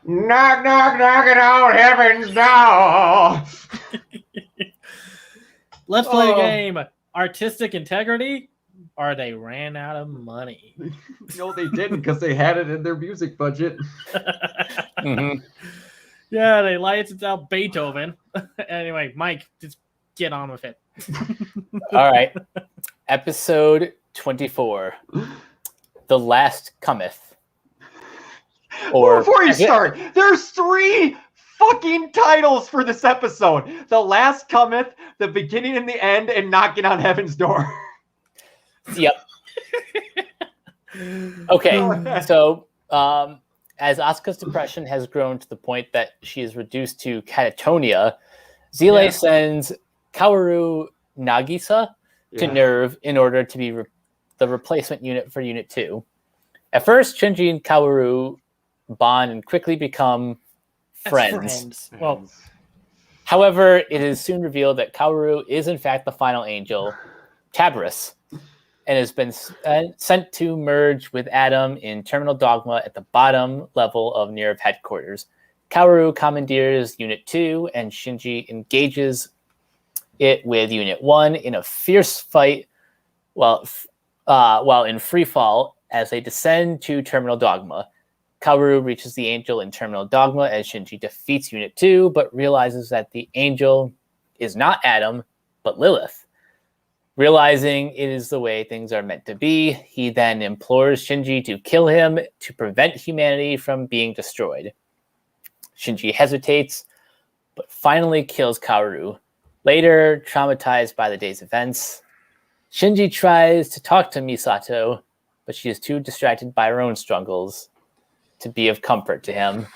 Knock, knock, knocking on heaven's door. Let's play a game. Artistic integrity, or they ran out of money. No, they didn't because they had it in their music budget. Mhm. Yeah, they licensed out Beethoven. Anyway, Mike, just get on with it. All right. Episode 24. The Last Cometh. Or Before you start, there's 3 fucking titles for this episode. The Last Cometh, The Beginning and the End, and Knocking on Heaven's Door. Yep. Okay. So, as Asuka's depression has grown to the point that she is reduced to catatonia, Zile sends Kaoru Nagisa to Nerve in order to be the replacement unit for Unit 2. At first, Shinji and Kaoru bond and quickly become friends. Well, however, it is soon revealed that Kaoru is in fact the final angel, Tabris, and has been sent to merge with Adam in Terminal Dogma at the bottom level of Nerve headquarters. Kaoru commandeers Unit 2, and Shinji engages it with Unit 1 in a fierce fight while in free fall as they descend to Terminal Dogma. Kaoru reaches the Angel in Terminal Dogma as Shinji defeats Unit 2, but realizes that the Angel is not Adam, but Lilith. Realizing it is the way things are meant to be, he then implores Shinji to kill him to prevent humanity from being destroyed. Shinji hesitates, but finally kills Kaoru. Later, traumatized by the day's events, Shinji tries to talk to Misato, but she is too distracted by her own struggles to be of comfort to him.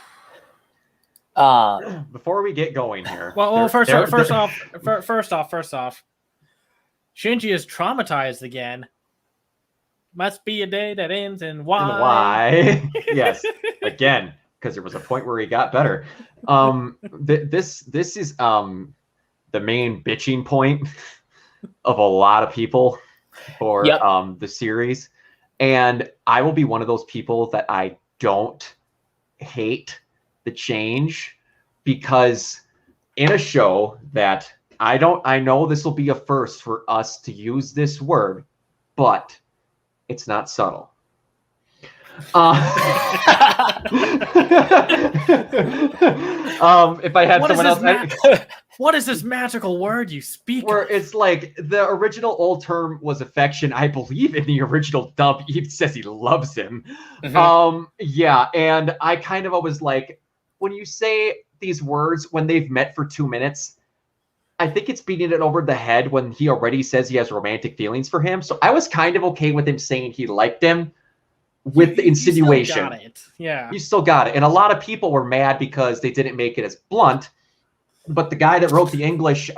Before we get going here, first off, Shinji is traumatized again. Must be a day that ends in Y. And why? Yes, again, because there was a point where he got better. This is the main bitching point of a lot of people for the series, and I will be one of those people that I don't hate the change, because in a show that I know this will be a first for us to use this word, but it's not subtle. If I had What someone else, what is this magical word you speak? where of? it's like the original old term was affection. I believe in the original dub, Eve says he loves him. Mm-hmm. And I kind of always like when you say these words when they've met for 2 minutes. I think it's beating it over the head when he already says he has romantic feelings for him. So I was kind of okay with him saying he liked him with the insinuation. You still got it. Yeah. You still got it. And a lot of people were mad because they didn't make it as blunt. But the guy that wrote the English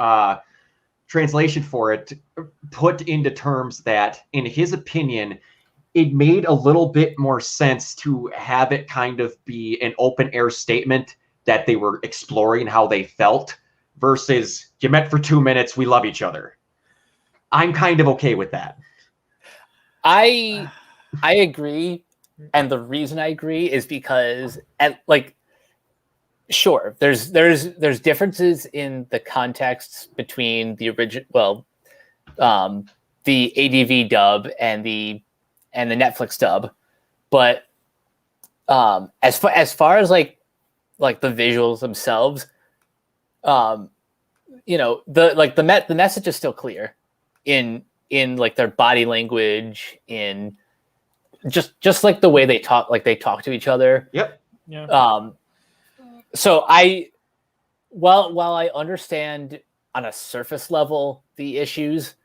translation for it put into terms that, in his opinion, it made a little bit more sense to have it kind of be an open air statement that they were exploring how they felt versus you met for 2 minutes, we love each other. I'm kind of okay with that. I agree, and the reason I agree is because sure, there's differences in the contexts between the original, the ADV dub and the Netflix dub, but as far as like the visuals themselves, the message is still clear in like their body language, in just like the way they talk to each other. Yep. Yeah. So while I understand on a surface level the issues,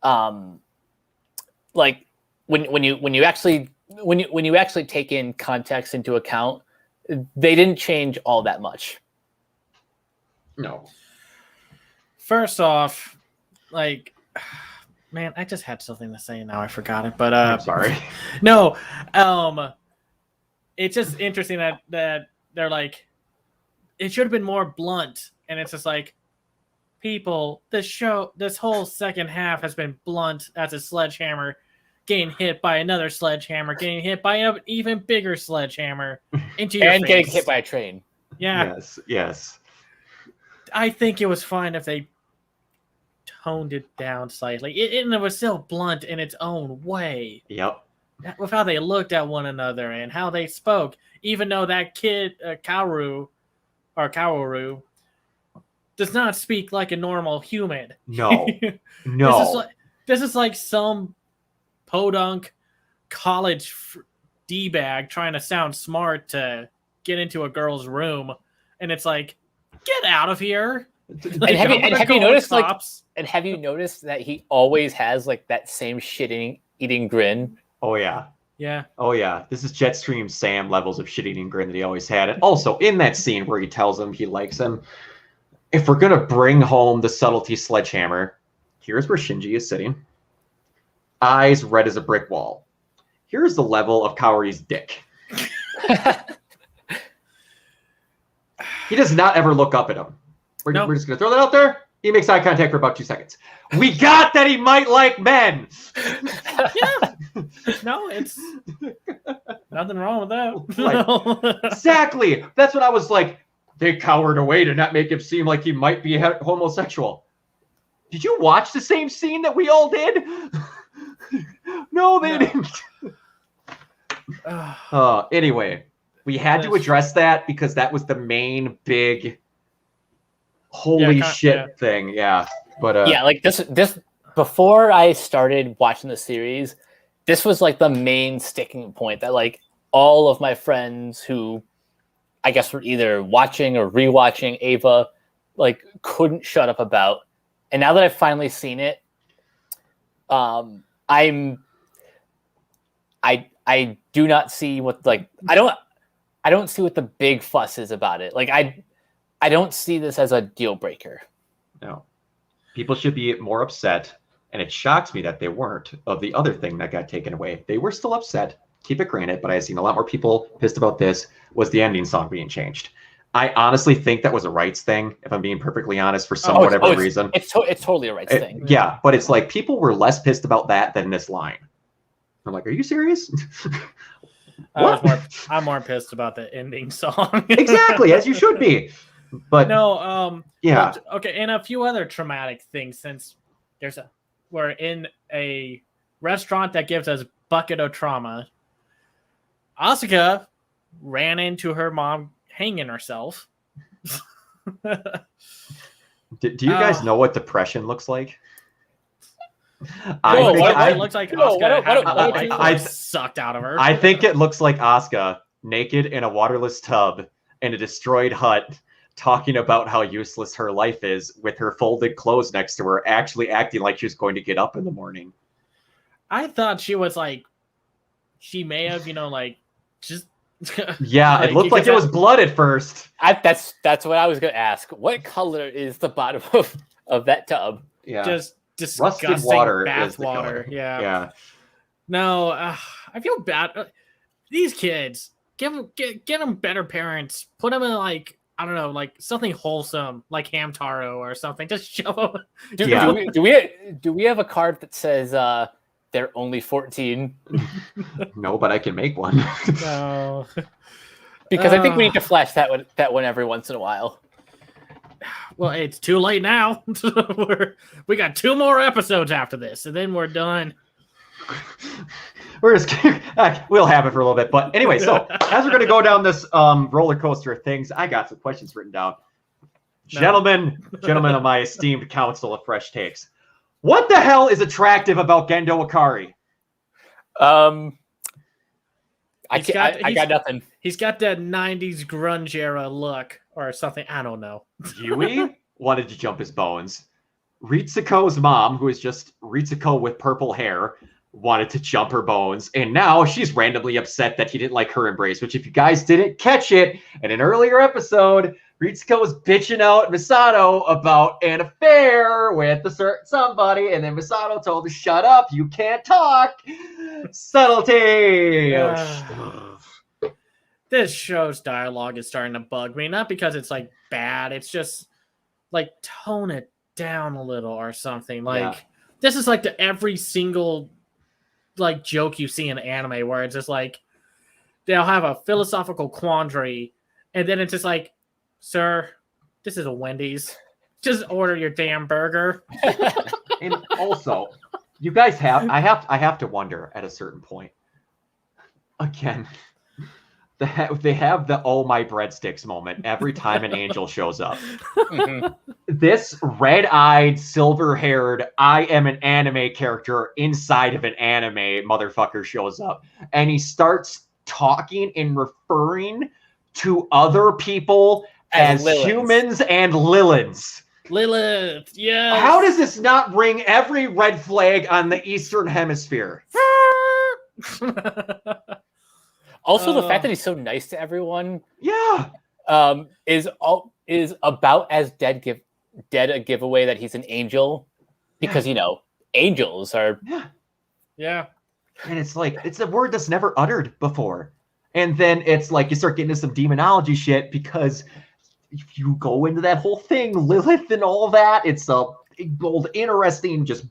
like when you actually take in context into account, they didn't change all that much. No. First off, like, man, I just had something to say. Now I forgot it. But I'm sorry. No, it's just interesting that they're like, it should have been more blunt, and it's just like, people, this whole second half has been blunt as a sledgehammer. getting hit by another sledgehammer, getting hit by an even bigger sledgehammer into your And face. getting hit by a train. Yeah. Yes. I think it was fine if they toned it down slightly. It was still blunt in its own way. Yep. With how they looked at one another and how they spoke. Even though that kid, Kaoru, does not speak like a normal human. No. No. This is like some podunk college D-bag trying to sound smart to get into a girl's room, and it's like, get out of here. And have you noticed that he always has like that same shit-eating grin? Oh yeah. Yeah. Oh yeah. This is Jetstream Sam levels of shit-eating grin that he always had. And also in that scene where he tells him he likes him, if we're gonna bring home the subtlety sledgehammer, here's where Shinji is sitting. Eyes red as a brick wall. Here's the level of Kaori's dick. He does not ever look up at him. We're just going to throw that out there. He makes eye contact for about 2 seconds. We got that he might like men. Yeah. No, it's nothing wrong with that. Like, exactly. That's what I was like. They cowered away to not make him seem like he might be homosexual. Did you watch the same scene that we all did? No, they didn't. Anyway, we had to address that because that was the main big holy shit thing. Yeah. But yeah, like this before I started watching the series, this was like the main sticking point that like all of my friends who I guess were either watching or rewatching Ava like couldn't shut up about. And now that I've finally seen it, I do not see what like I don't see what the big fuss is about it. Like I don't see this as a deal breaker. No. People should be more upset, and it shocks me that they weren't of the other thing that got taken away. They were still upset, keep it granted, but I've seen a lot more people pissed about this, was the ending song being changed. I honestly think that was a rights thing, if I'm being perfectly honest, for whatever reason. It's totally a rights thing. Yeah, but it's like people were less pissed about that than this line. I'm like, are you serious? I'm more pissed about the ending song. Exactly, as you should be. But no, yeah. But, okay, and a few other traumatic things since we're in a restaurant that gives us bucket of trauma. Asuka ran into her mom hanging herself. Do you guys know what depression looks like? It looks like Asuka sucked out of her. I think it looks like Asuka naked in a waterless tub in a destroyed hut, talking about how useless her life is with her folded clothes next to her, actually acting like she was going to get up in the morning. I thought she was like, she may have, just. Yeah, like, it looked like it was blood at first. That's what I was going to ask. What color is the bottom of that tub? Yeah. Just disgusting rusted water bath water. Yeah. No, I feel bad. These kids, get them better parents. Put them in like, I don't know, like something wholesome, like Hamtaro or something. Just show them. Do we have a card that says they're only 14? No, but I can make one. No. Because I think we need to flash that one every once in a while. Well, it's too late now. We got 2 more episodes after this, and then we're done. We'll have it for a little bit, but anyway. So as we're going to go down this roller coaster of things, I got some questions written down. No. Gentlemen of my esteemed council of fresh takes, what the hell is attractive about Gendo Ikari? I got nothing. He's got that 90s grunge era look or something. I don't know. Yui wanted to jump his bones. Ritsuko's mom, who is just Ritsuko with purple hair, wanted to jump her bones. And now she's randomly upset that he didn't like her embrace, which if you guys didn't catch it, in an earlier episode, Ritsuko was bitching out Misato about an affair with a certain somebody, and then Misato told her, shut up, you can't talk. Subtlety. This show's dialogue is starting to bug me, not because it's like bad, it's just like tone it down a little or something. Like this is like every single like joke you see in anime where it's just like they'll have a philosophical quandary, and then it's just like, sir, this is a Wendy's. Just order your damn burger. And also, you guys I have to wonder at a certain point. Again, they have the "oh my breadsticks" moment every time an angel shows up. This red-eyed, silver-haired, I am an anime character inside of an anime motherfucker shows up, and he starts talking and referring to other people as humans and Liliths. Lilith, yeah. How does this not bring every red flag on the Eastern Hemisphere? Also, the fact that he's so nice to everyone, yeah, is about as dead a giveaway that he's an angel, because angels are. Yeah. And it's like, it's a word that's never uttered before. And then it's like you start getting into some demonology shit, because if you go into that whole thing, Lilith and all that, it's a big, bold, interesting just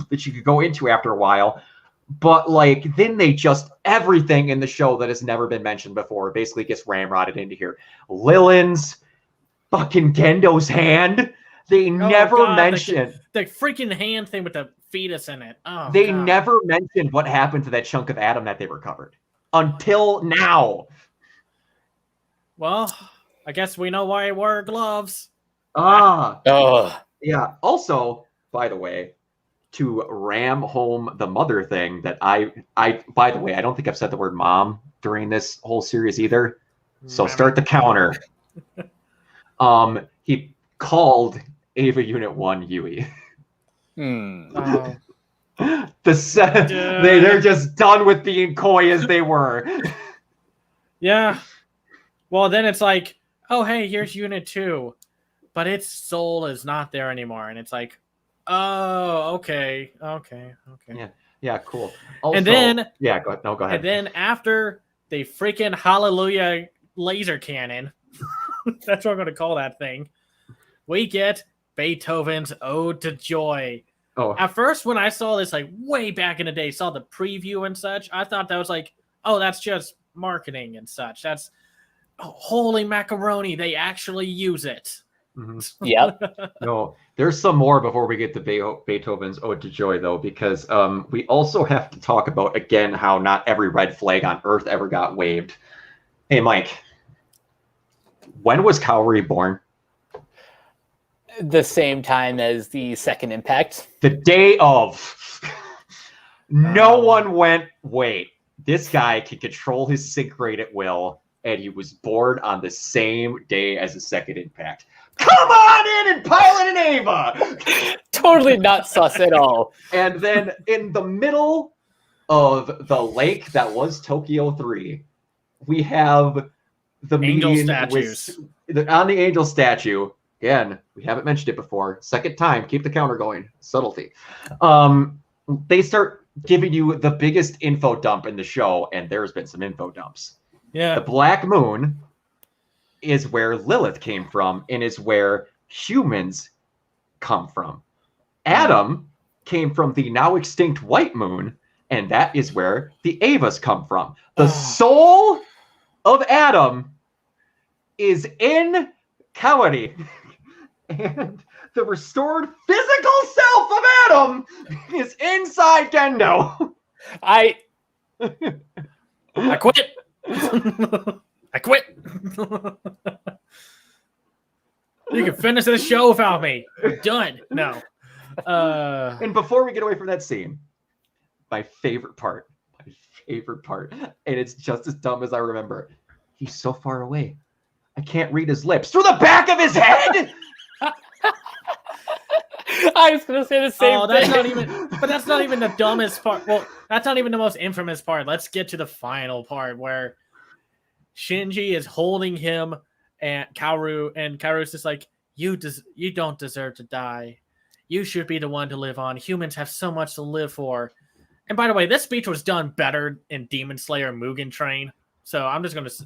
that you could go into after a while. But like, then they just, everything in the show that has never been mentioned before basically gets ramrodded into here. Lilith's, fucking Gendo's hand. They never mention the freaking hand thing with the fetus in it. Oh, they never mentioned what happened to that chunk of Adam that they recovered until now. Well, I guess we know why he wore gloves. Yeah. Also, by the way, to ram home the mother thing that I by the way, I don't think I've said the word mom during this whole series either. So start the counter. He called Ava Unit 1 Yui. They're just done with being coy as they were. Yeah. Well, then it's like, oh, hey, here's Unit 2, but its soul is not there anymore. And it's like, oh, okay. Yeah, cool. Also, and then, yeah, go ahead. And then after the freaking Hallelujah laser cannon, that's what I'm going to call that thing, we get Beethoven's Ode to Joy. Oh. At first, when I saw this, like way back in the day, saw the preview and such, I thought that was like, oh, that's just marketing and such. That's holy macaroni. They actually use it. Mm-hmm. Yep. No, there's some more before we get to Beethoven's Ode to Joy, though, because we also have to talk about, again, how not every red flag on Earth ever got waved. Hey, Mike, when was Kaori born? The same time as the second impact. The day of. No one went, wait, this guy can control his sync rate at will, and he was born on the same day as the second impact. Come on in and pilot an Ava! Totally not sus at all. And then in the middle of the lake that was Tokyo 3, we have the angel meeting statues. On the angel statue. Again, we haven't mentioned it before. Second time, keep the counter going. Subtlety. They start giving you the biggest info dump in the show, and there's been some info dumps. Yeah. The Black Moon is where Lilith came from, and is where humans come from. Adam came from the now extinct White Moon, and that is where the Avas come from. The soul of Adam is in Kaori. And the restored physical self of Adam is inside Gendo. I quit. I quit. You can finish this show without me. I'm done. No. And before we get away from that scene, my favorite part, and it's just as dumb as I remember. He's so far away. I can't read his lips. Through the back of his head! I was going to say the same thing. That's not even the dumbest part. Well, that's not even the most infamous part. Let's get to the final part where Shinji is holding him and Kaoru's just like, you don't deserve to die. You should be the one to live on. Humans have so much to live for. And by the way, this speech was done better in Demon Slayer Mugen Train. So I'm just going to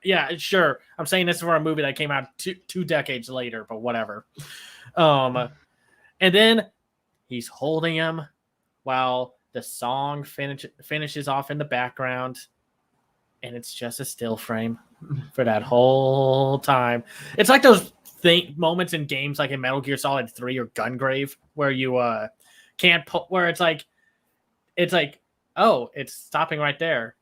yeah, sure. I'm saying this for a movie that came out two decades later, but whatever. And then he's holding him while The song finishes off in the background, and it's just a still frame for that whole time. It's like those moments in games like in Metal Gear Solid 3 or Gungrave where you can't pull, where it's like, oh, it's stopping right there.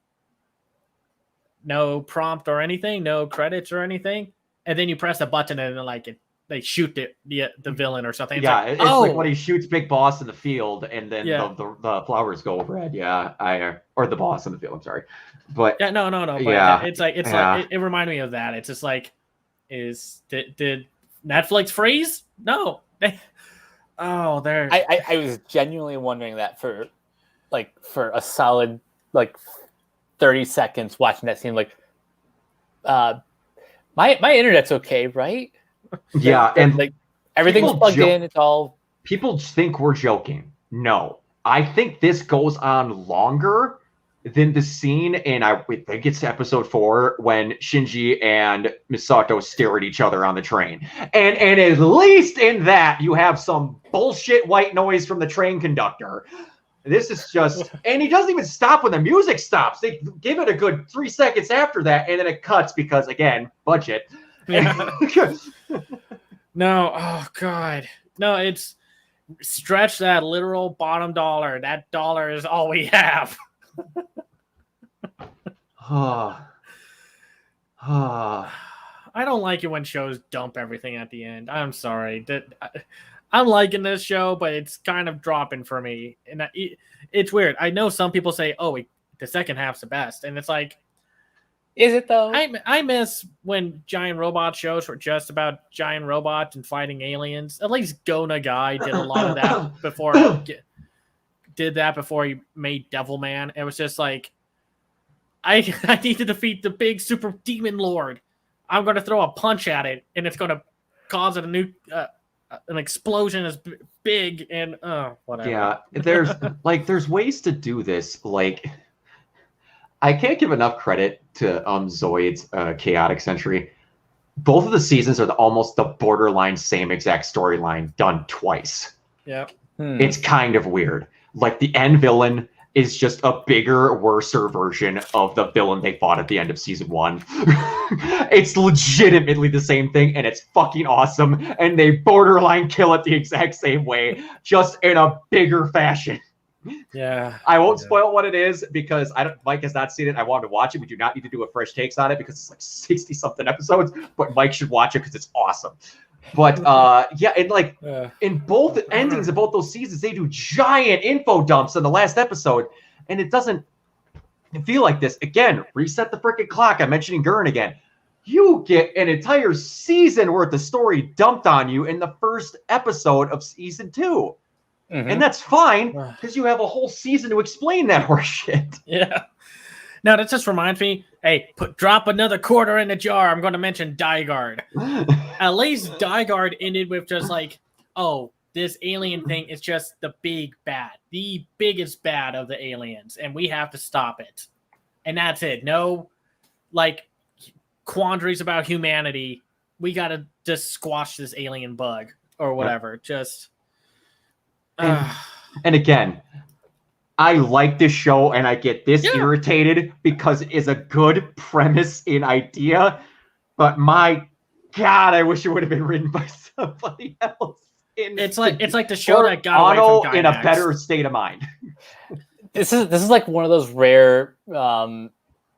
No prompt or anything, no credits or anything, and then you press a button and then they shoot the villain or something. It's it's like when he shoots Big Boss in the field, and then the flowers go overhead. Yeah, or the boss in the field. I'm sorry, but yeah, no. But yeah, it reminded me of that. It's just like, did Netflix freeze? No. There. I was genuinely wondering that for a solid 30 seconds watching that scene. My internet's okay, right? Yeah, and everything's plugged in. It's all. People think we're joking. No, I think this goes on longer than the scene in I think it's episode 4 when Shinji and Misato stare at each other on the train, and at least in that you have some bullshit white noise from the train conductor. This is just, and he doesn't even stop when the music stops. They give it a good 3 seconds after that, and then it cuts because, again, budget. Yeah. No, oh God. No, it's stretch that literal bottom dollar. That dollar is all we have. I don't like it when shows dump everything at the end. I'm sorry. I'm liking this show, but it's kind of dropping for me. And it's weird. I know some people say, oh, the second half's the best. And it's like, is it though? I miss when giant robot shows were just about giant robots and fighting aliens. At least Go Nagai did a lot of that before he made Devilman. It was just like, I need to defeat the big super demon lord. I'm going to throw a punch at it, and it's going to cause an explosion as big and whatever. Yeah, there's ways to do this. Like, I can't give enough credit to Zoid's Chaotic Century. Both of the seasons are almost the borderline same exact storyline done twice. Yeah, It's kind of weird. Like, the end villain is just a bigger, worser version of the villain they fought at the end of season 1. It's legitimately the same thing, and it's fucking awesome. And they borderline kill it the exact same way, just in a bigger fashion. Yeah. I won't spoil what it is because Mike has not seen it. I wanted to watch it. We do not need to do a fresh takes on it because it's like 60 something episodes, but Mike should watch it because it's awesome. But in both endings of both those seasons, they do giant info dumps in the last episode, and it doesn't feel like this. Again, reset the freaking clock. I'm mentioning Gurren again. You get an entire season worth of story dumped on you in the first episode of season 2. Mm-hmm. And that's fine because you have a whole season to explain that horseshit. Yeah. Now that just reminds me, hey, drop another quarter in the jar. I'm going to mention Dygard. At least Dygard ended with just like, oh, this alien thing is just the big bad, the biggest bad of the aliens, and we have to stop it. And that's it. No, quandaries about humanity. We got to just squash this alien bug or whatever. Yep. Just. And again, I like this show and I get this irritated because it is a good premise and idea, but my God, I wish it would have been written by somebody else. It's like the show that got away from Gainax. In a better state of mind. This is like one of those rare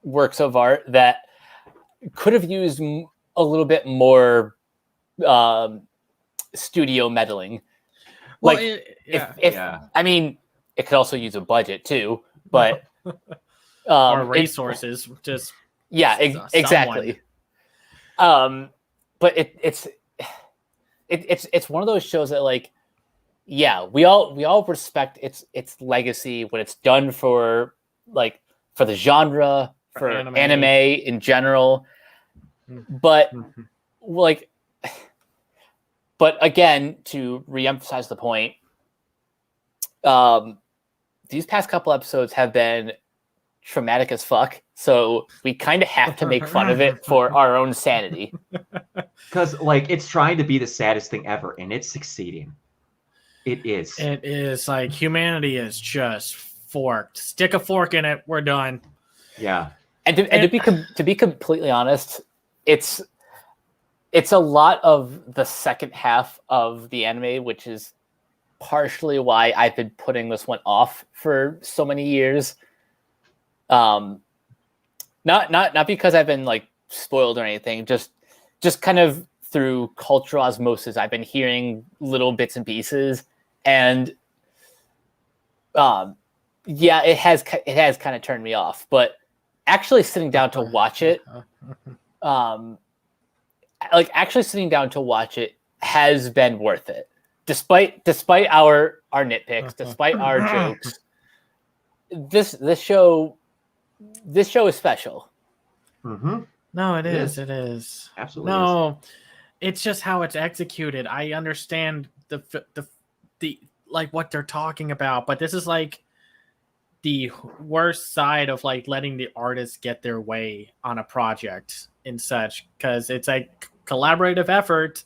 works of art that could have used a little bit more studio meddling. Well, I mean, it could also use a budget too, but or resources. Exactly. But it's one of those shows that we all respect its legacy when it's done for the genre, for anime in general, but But again, to reemphasize the point, these past couple episodes have been traumatic as fuck. So we kind of have to make fun of it for our own sanity. Because it's trying to be the saddest thing ever, and it's succeeding. It is. It is humanity is just fork. Stick a fork in it. We're done. Yeah. And to be completely honest, it's a lot of the second half of the anime, which is partially why I've been putting this one off for so many years. Not because I've been like spoiled or anything, just kind of through cultural osmosis. I've been hearing little bits and pieces, and it has kind of turned me off. But actually sitting down to watch it, has been worth it. Despite our nitpicks, despite our jokes, this show is special. Mm-hmm. No, it is. It is. Absolutely. No, it's just how it's executed. I understand the like what they're talking about, but this is like the worst side of like letting the artists get their way on a project and such, because it's a collaborative effort,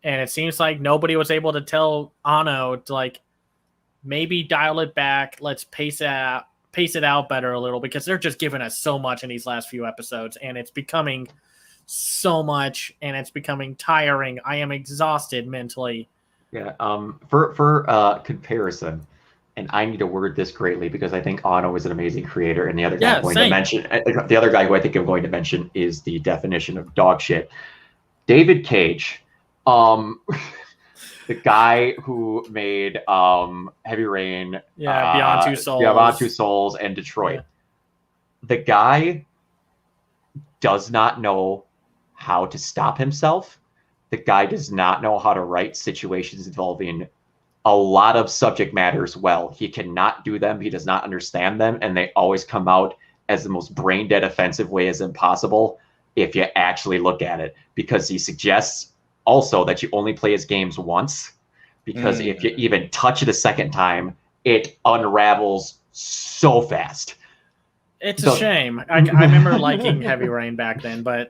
and it seems like nobody was able to tell Ano to like maybe dial it back. Let's pace it out better a little, because they're just giving us so much in these last few episodes, and it's becoming so much, and it's becoming tiring. I am exhausted mentally. Yeah. For comparison, and I need to word this greatly because I think Ano is an amazing creator, and the other guy I'm going to mention, the other guy who I think I'm going to mention is the definition of dog shit. David Cage, the guy who made Heavy Rain, Beyond Two Souls, and Detroit. Yeah. The guy does not know how to stop himself. The guy does not know how to write situations involving a lot of subject matters well. He cannot do them. He does not understand them, and they always come out as the most brain dead offensive way as impossible if you actually look at it, because he suggests also that you only play his games once, because if you even touch it a second time, it unravels so fast. It's a shame. I remember liking Heavy Rain back then, but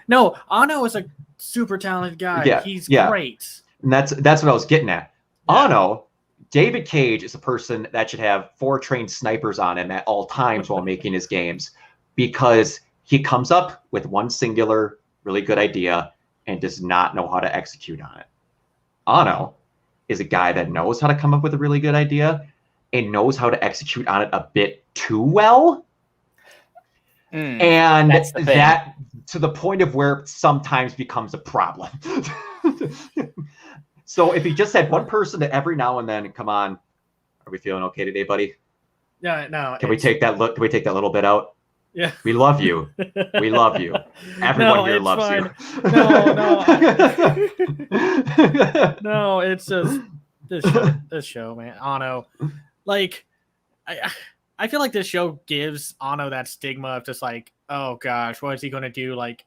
no, Ano is a super talented guy. Yeah, he's great. And that's what I was getting at. Yeah. Ano, David Cage is a person that should have 4 trained snipers on him at all times while making his games, because he comes up with one singular, really good idea and does not know how to execute on it. Ano is a guy that knows how to come up with a really good idea and knows how to execute on it a bit too well. And that to the point of where it sometimes becomes a problem. So if he just had one person that every now and then, come on, are we feeling okay today, buddy? Yeah, no. Can we take that little bit out? Yeah. We love you. We love you. Everyone here loves fine. you. No, it's just this show, man. Ano. Like, I feel like this show gives Ano that stigma of just like, oh gosh, what is he gonna do? Like,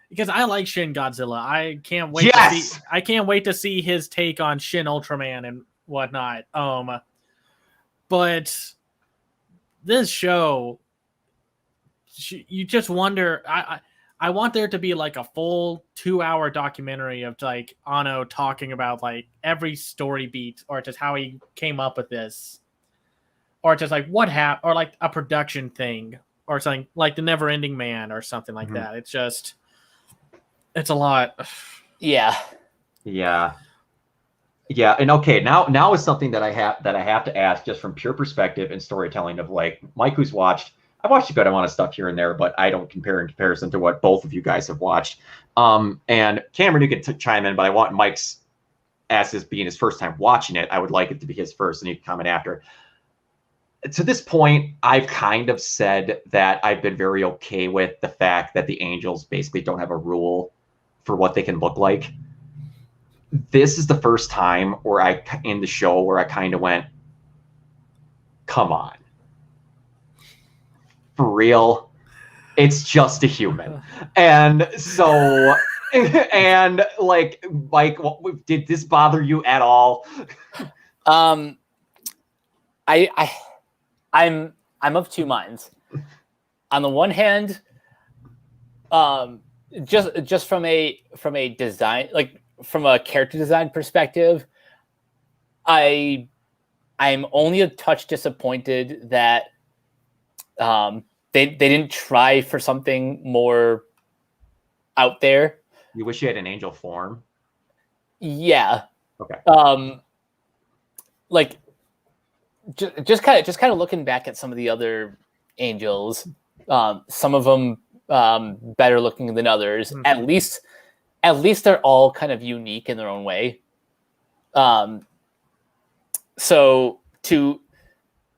because I like Shin Godzilla. I can't wait to see his take on Shin Ultraman and whatnot. But this show, you just wonder. I want there to be like a full 2-hour documentary of like Ano talking about like every story beat, or just how he came up with this, or just like what happened, or like a production thing, or something like the Never Ending Man or something like that. It's just, it's a lot. Yeah. And okay, now is something that I have to ask, just from pure perspective and storytelling of like Mike, who's watched. I've watched a good amount of stuff here and there, but I don't compare in comparison to what both of you guys have watched. And Cameron, you can chime in, but I want Mike's, as this being his first time watching it, I would like it to be his first, and you can comment after. To this point, I've kind of said that I've been very okay with the fact that the Angels basically don't have a rule for what they can look like. This is the first time where in the show where I kind of went, come on. For real, it's just a human. And so, and like, did this bother you at all? I'm of two minds. On the one hand, just from a design, like from a character design perspective, I I'm only a touch disappointed that they didn't try for something more out there. You wish you had an angel form. Yeah. Okay. Like just kind of looking back at some of the other angels, some of them better looking than others. Mm-hmm. At least they're all kind of unique in their own way. So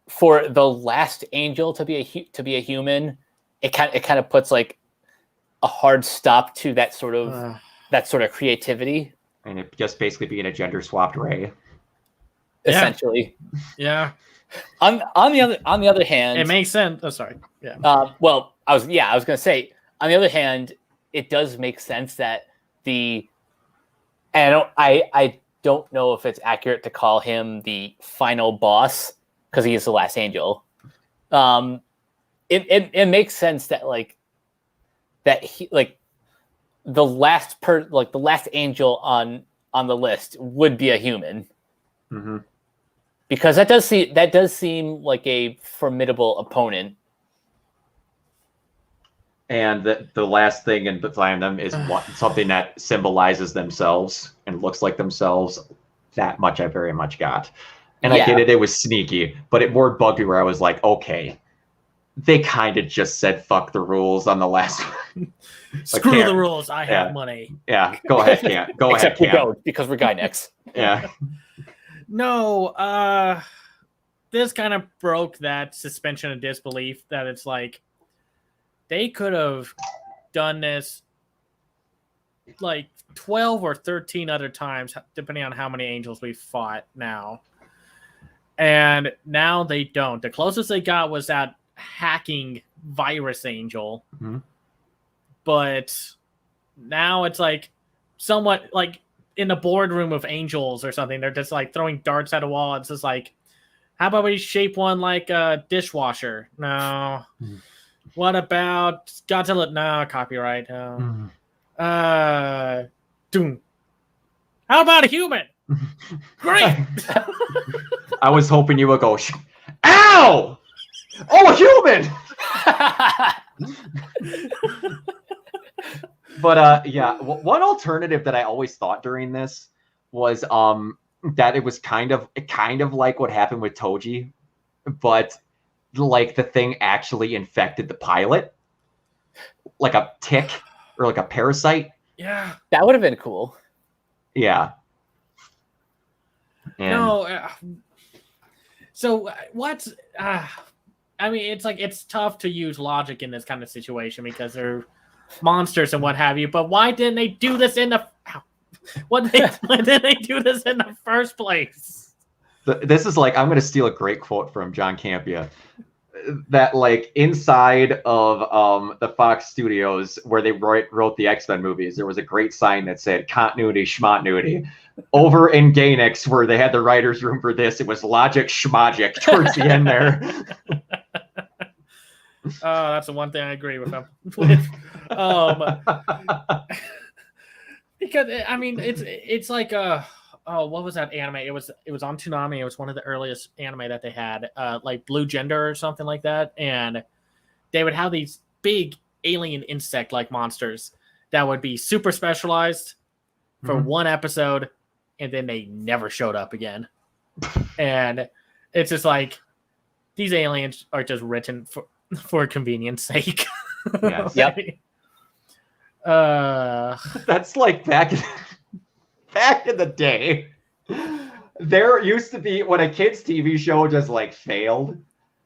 for the last angel to be a human, it kind of puts like a hard stop to that sort of creativity. And it just basically being a gender swapped Ray. Essentially. Yeah. On the other hand, it makes sense. Oh, sorry. Yeah. Well, I was going to say, on the other hand, it does make sense that I don't know if it's accurate to call him the final boss because he is the last angel. It makes sense that he the last angel on the list would be a human. Mm-hmm. Because that does seem like a formidable opponent. And the last thing in behind them is something that symbolizes themselves and looks like themselves. That much I very much got. And I get it was sneaky, but it more bugged me where I was like, okay, they kind of just said fuck the rules on the last one. Screw the rules. I have money. Yeah, go ahead, Cam. Except we don't, because we're Gynex. Yeah. No, this kind of broke that suspension of disbelief that it's like they could have done this like 12 or 13 other times, depending on how many angels we fought now. And now they don't. The closest they got was that hacking virus angel. Mm-hmm. But now it's like somewhat like in the boardroom of angels or something. They're just like throwing darts at a wall. It's just like, how about we shape one like a dishwasher? No. Mm-hmm. What about Godzilla? No, copyright. No. Mm-hmm. Doom. How about a human? Great. I was hoping you would go, ow! Oh, a human! But yeah, one alternative that I always thought during this was that it was kind of like what happened with Toji, but like the thing actually infected the pilot, like a tick or like a parasite. Yeah, that would have been cool. Yeah. And no. So what's? I mean, it's like it's tough to use logic in this kind of situation because they're monsters and what have you. But why didn't they do this in the? Why didn't they do this in the first place? This is like, I'm going to steal a great quote from John Campea. That like inside of the Fox Studios where they wrote the X-Men movies, there was a great sign that said continuity schmotnuity. Over in Gainax, where they had the writer's room for this, it was logic schmogic towards the end there. Oh, that's the one thing I agree with him. Because I mean, it's like what was that anime? It was on Toonami. It was one of the earliest anime that they had, like Blue Gender or something like that. And they would have these big alien insect-like monsters that would be super specialized for one episode, and then they never showed up again. And it's just like these aliens are just written for convenience sake. Yes. Yep. That's like back in the day. There used to be when a kid's TV show just like failed.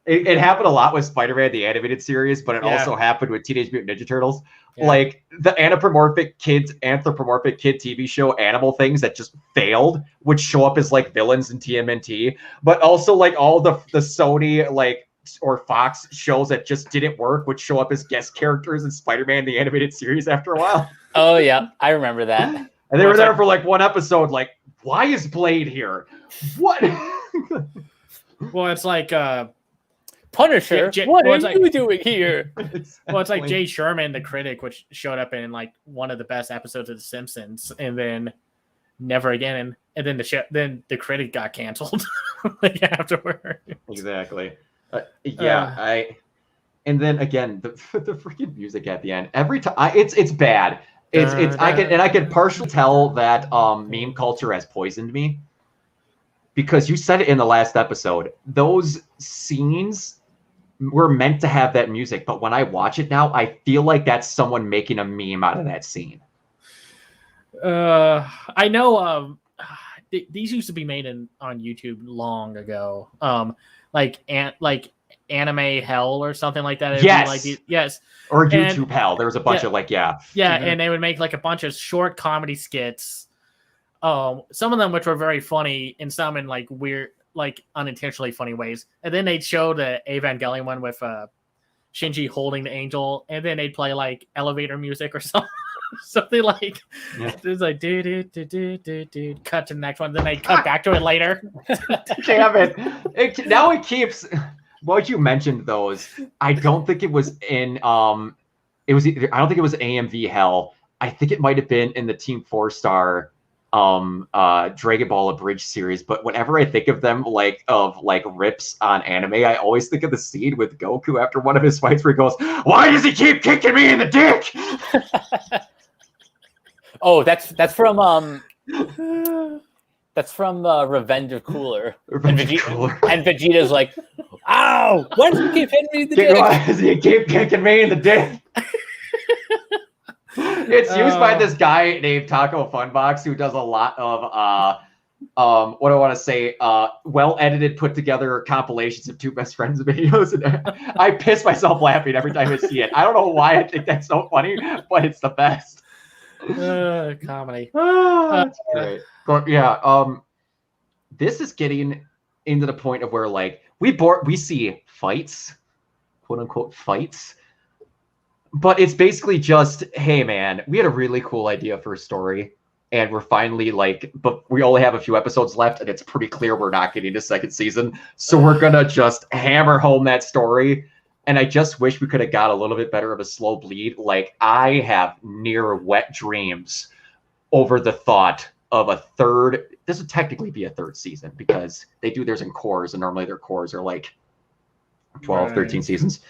It happened a lot with Spider-Man the animated series, but it also happened with Teenage Mutant Ninja Turtles. Yeah. Like the anthropomorphic kid TV show Animal Things that just failed would show up as like villains in TMNT, but also like all the Sony like or Fox shows that just didn't work would show up as guest characters in Spider-Man the animated series after a while. Oh yeah, I remember that. And they were there for like one episode. Like, why is Blade here? What? Well, it's like Punisher. What are you doing here? Well, it's like Jay Sherman, the critic, which showed up in like one of the best episodes of The Simpsons, and then never again. And then the credit got canceled like afterward. Exactly. And then again, the freaking music at the end. Every time, it's bad. I can partially tell that meme culture has poisoned me, because you said it in the last episode. Those scenes were meant to have that music, but when I watch it now, I feel like that's someone making a meme out of that scene. I know. These used to be made on YouTube long ago. Like Anime Hell or something like that. Yes. Or YouTube Hell. There was a bunch of and they would make like a bunch of short comedy skits. Some of them which were very funny, and some in like weird, like unintentionally funny ways. And then they'd show the Evangelion one with Shinji holding the angel, and then they'd play like elevator music or something. Something like it's like cut to the next one, then they cut back to it later. Damn it! Now it keeps. What you mentioned those, I don't think it was in it was either, I don't think it was AMV Hell. I think it might have been in the Team 4-Star Dragon Ball Abridged series. But whenever I think of them like rips on anime, I always think of the scene with Goku after one of his fights where he goes, "Why does he keep kicking me in the dick?" Oh, that's from that's from Revenge of Cooler. And Vegeta's like, "Ow! Why does he keep hitting me in the dick? Why does he keep kicking me in the dick?" It's used by this guy named Taco Funbox, who does a lot of what do I want to say, well edited, put together compilations of Two Best Friends videos, and I piss myself laughing every time I see it. I don't know why I think that's so funny, but it's the best. Comedy. That's great. But yeah, this is getting into the point of where like we see fights, quote unquote fights, but it's basically just, hey man, we had a really cool idea for a story, and we're finally but we only have a few episodes left, and it's pretty clear we're not getting a second season, so we're gonna just hammer home that story. And I just wish we could have got a little bit better of a slow bleed. Like, I have near wet dreams over the thought of a third. This would technically be a third season, because they do theirs in cores, and normally their cores are like 12, 13 seasons.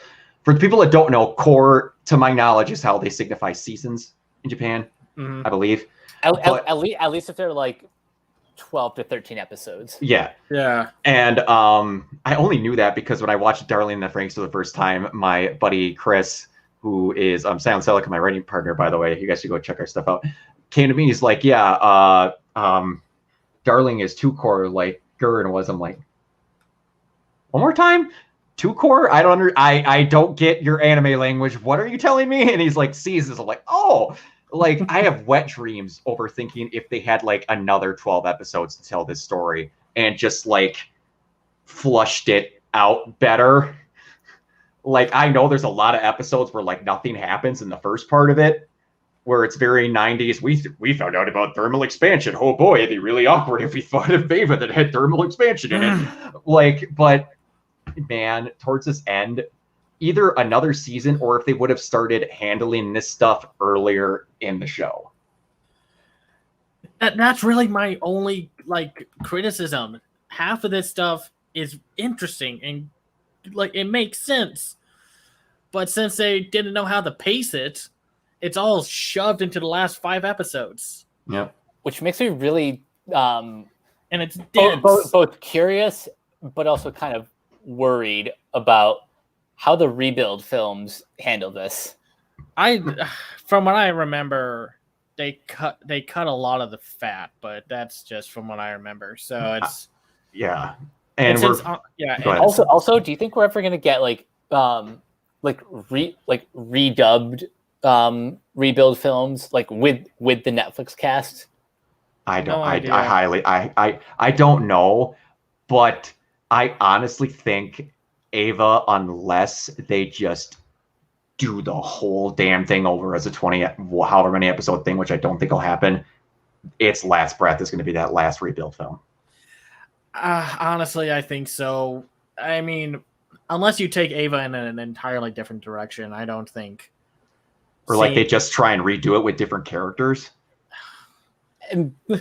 For the people that don't know, core, to my knowledge, is how they signify seasons in Japan, I believe. At least if they're like 12 to 13 episodes. Yeah. And I only knew that because when I watched Darling in the Franxx for the first time, my buddy Chris, who is Silent Celica, my writing partner, by the way, you guys should go check our stuff out, came to me. He's like, "Yeah, Darling is 2-core like Gurren was." I'm like, "One more time? 2-core? I don't get your anime language. What are you telling me?" And he's like, "Seasons." I'm like, "Oh." Like, I have wet dreams over thinking if they had like another 12 episodes to tell this story and just like flushed it out better. Like, I know there's a lot of episodes where like nothing happens in the first part of it, where it's very 90s. We found out about thermal expansion. Oh boy, it'd be really awkward if we thought of Beva that had thermal expansion in it. Like, but man, towards this end, either another season, or if they would have started handling this stuff earlier in the show. That's really my only like criticism. Half of this stuff is interesting and like it makes sense, but since they didn't know how to pace it, it's all shoved into the last 5 episodes. Yep. Which makes me really and it's dense. Both curious, but also kind of worried about how the rebuild films handle this. From what I remember, they cut a lot of the fat, but that's just from what I remember. So it's yeah. And also, do you think we're ever going to get redubbed rebuild films like with the Netflix cast? I don't. I don't know, but I honestly think Ava, unless they just do the whole damn thing over as a 20 however many episode thing, which I don't think will happen, its last breath is going to be that last rebuild film. Honestly, I think so. I mean, unless you take Ava in an entirely different direction, I don't think. Or like they just try and redo it with different characters.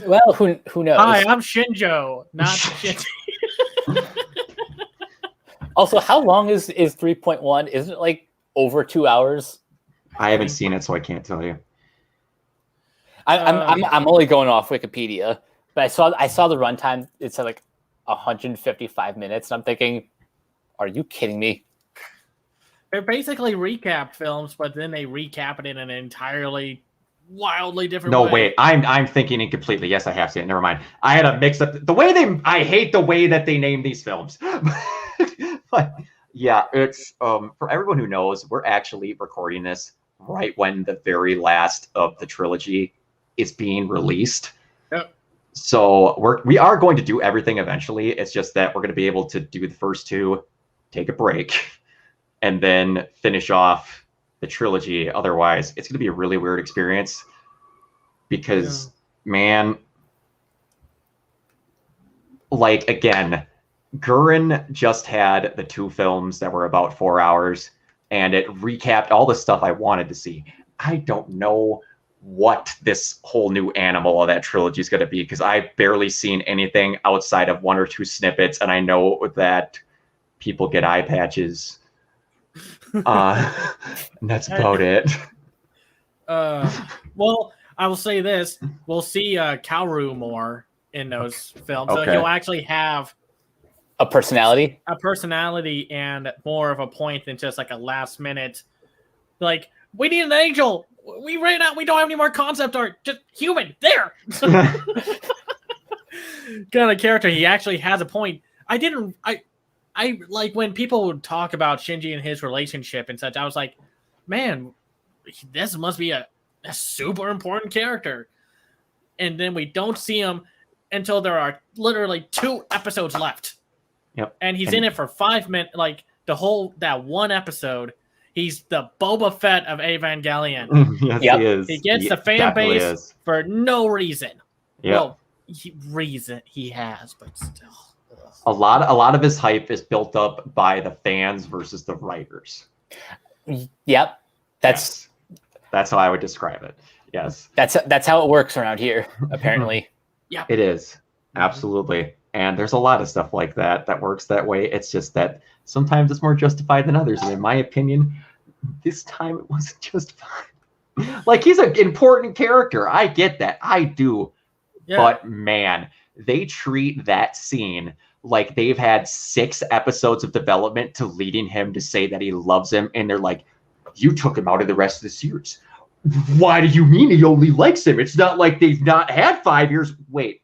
Well, who knows? Hi, I'm Shinjo, not Shinji. Also, how long is 3.1? Isn't it like over 2 hours? I haven't seen it, so I can't tell you. I'm only going off Wikipedia, but I saw the runtime. It said like 155 minutes, and I'm thinking, are you kidding me? They're basically recap films, but then they recap it in an entirely wildly different way. No, wait, I'm thinking incompletely. Yes, I have seen it. Never mind. I had a mix up. I hate the way that they name these films. But yeah, it's for everyone who knows, we're actually recording this right when the very last of the trilogy is being released. Yep. So we are going to do everything eventually. It's just that we're going to be able to do the first two, take a break, and then finish off the trilogy. Otherwise, it's going to be a really weird experience because, man, like, again, Gurren just had the two films that were about 4 hours, and it recapped all the stuff I wanted to see. I don't know what this whole new animal of that trilogy is going to be, because I've barely seen anything outside of one or two snippets, and I know that people get eye patches. And that's about it. Well, I will say this. We'll see Kaoru more in those films. Okay. So he'll actually have A personality? a personality and more of a point than just like a last minute, like, we need an angel. We ran out. We don't have any more concept art. Just human. There. Kind of character. He actually has a point. I like when people would talk about Shinji and his relationship and such, I was like, man, this must be a super important character. And then we don't see him until there are literally 2 episodes left. Yep. And he's in it for 5 minutes, like that one episode. He's the Boba Fett of Evangelion. Yes, Yep. he is. He gets the fan base is. for no reason. Yep. Well, reason he has, but still. A lot of his hype is built up by the fans versus the writers. Yep. That's how I would describe it. Yes. That's how it works around here, apparently. Yeah. It is. Absolutely. And there's a lot of stuff like that works that way. It's just that sometimes it's more justified than others. And in my opinion, this time it wasn't justified. Like, he's an important character. I get that. I do. Yeah. But man, they treat that scene like they've had 6 episodes of development to leading him to say that he loves him. And they're like, you took him out of the rest of the series. Why do you mean he only likes him? It's not like they've not had 5 years. Wait,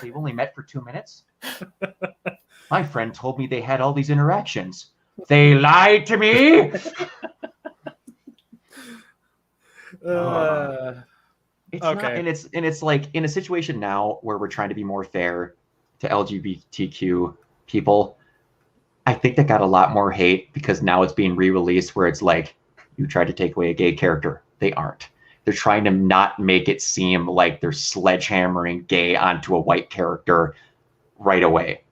they've only met for 2 minutes? My friend told me they had all these interactions. They lied to me? It's okay. Not, and it's like, in a situation now where we're trying to be more fair to LGBTQ people, I think that got a lot more hate because now it's being re-released where it's like, you tried to take away a gay character. They aren't. They're trying to not make it seem like they're sledgehammering gay onto a white character right away.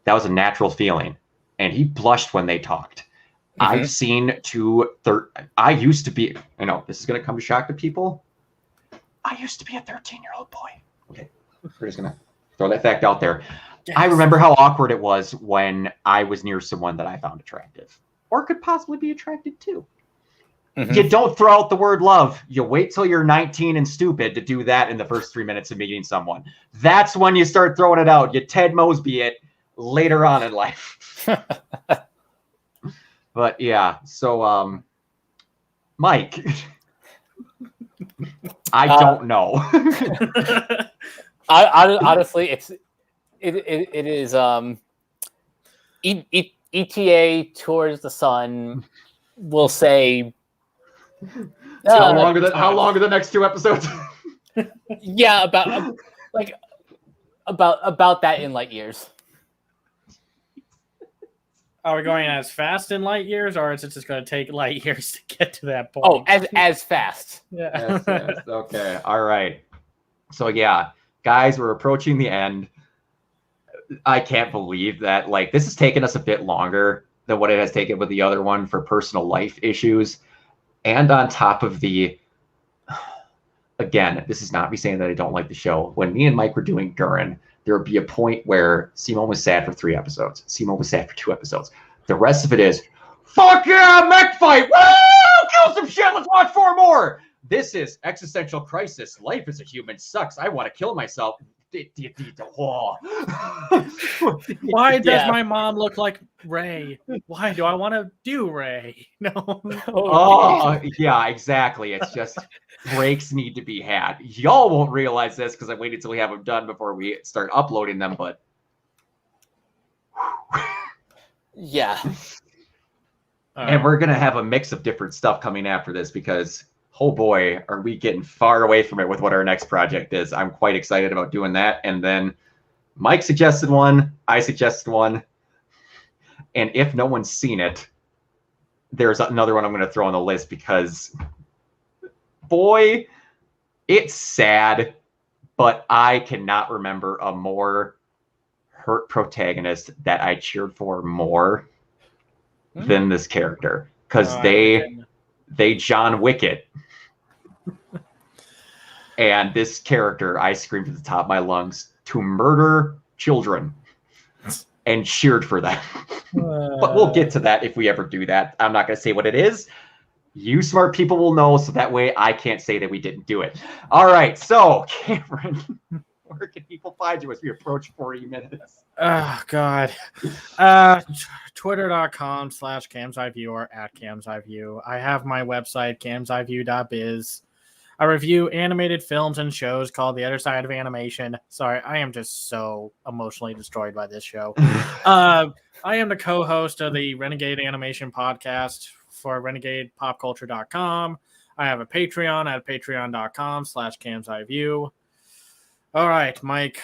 That was a natural feeling. And he blushed when they talked. Mm-hmm. I've seen I used to be, this is going to come to shock to people. I used to be a 13-year-old boy. Okay, we're just going to throw that fact out there. Yes. I remember how awkward it was when I was near someone that I found attractive or could possibly be attracted to. Mm-hmm. You don't throw out the word love. You wait till you're 19 and stupid to do that in the first 3 minutes of meeting someone. That's when you start throwing it out. You Ted Mosby it later on in life. But yeah, so Mike, I don't know. Honestly, it is ETA Towards the Sun will say. How long are the next 2 episodes? Yeah, about that in light years. Are we going as fast in light years, or is it just going to take light years to get to that point? Oh, as fast. Yeah. Yes. Okay. All right. So yeah, guys, we're approaching the end. I can't believe that this has taken us a bit longer than what it has taken with the other one for personal life issues. And on top of the again, this is not me saying that I don't like the show. When me and Mike were doing Gurren, there would be a point where Simone was sad for 3 episodes. Simone was sad for 2 episodes. The rest of it is, fuck yeah, mech fight! Woo! Kill some shit, let's watch 4 more! This is existential crisis. Life as a human sucks. I want to kill myself. Why does my mom look like Ray? Why do I want to do Ray? No. Oh, yeah, exactly. It's just breaks need to be had. Y'all won't realize this because I waited till we have them done before we start uploading them, but yeah. And we're going to have a mix of different stuff coming after this because, oh boy, are we getting far away from it with what our next project is. I'm quite excited about doing that. And then Mike suggested one, I suggested one. And if no one's seen it, there's another one I'm going to throw on the list because, boy, it's sad, but I cannot remember a more hurt protagonist that I cheered for more than this character. Because they John Wick it. And this character, I screamed at the top of my lungs to murder children and cheered for that. But we'll get to that if we ever do that. I'm not going to say what it is. You smart people will know, so that way I can't say that we didn't do it. All right, so Cameron, where can people find you as we approach 40 minutes? Oh, God. Twitter.com/CamsEyeView or @CamsEyeView. I have my website, camseyeView.biz. I review animated films and shows called The Other Side of Animation. Sorry, I am just so emotionally destroyed by this show. I am the co-host of the Renegade Animation Podcast for RenegadePopCulture.com. I have a Patreon at patreon.com/CamsEyeView. All right, Mike,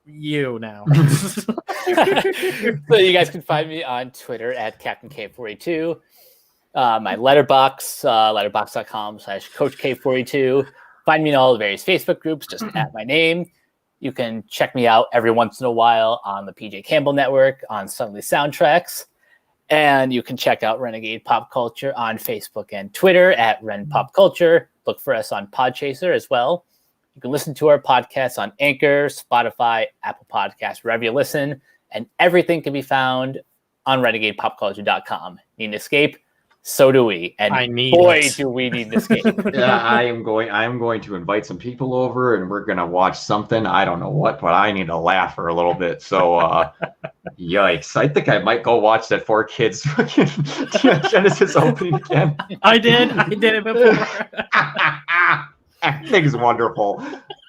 you now. So you guys can find me on Twitter at CaptainK42. My letterbox, letterbox.com/CoachK42. Find me in all the various Facebook groups, just at my name. You can check me out every once in a while on the PJ Campbell Network, on Suddenly Soundtracks. And you can check out Renegade Pop Culture on Facebook and Twitter at Ren Pop Culture. Look for us on Podchaser as well. You can listen to our podcasts on Anchor, Spotify, Apple Podcasts, wherever you listen. And everything can be found on RenegadePopCulture.com. Need an escape? So do we. And do we need an escape. Yeah, I am going to invite some people over and we're going to watch something. I don't know what, but I need to laugh for a little bit. So, yikes. I think I might go watch that 4Kids Genesis opening again. I did it before. That thing's wonderful.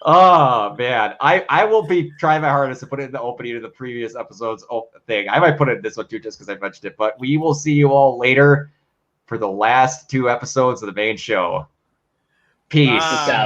Oh, man. I will be trying my hardest to put it in the opening of the previous episode's thing. I might put it in this one too just because I mentioned it. But we will see you all later for the last 2 episodes of the main show. Peace. Bye.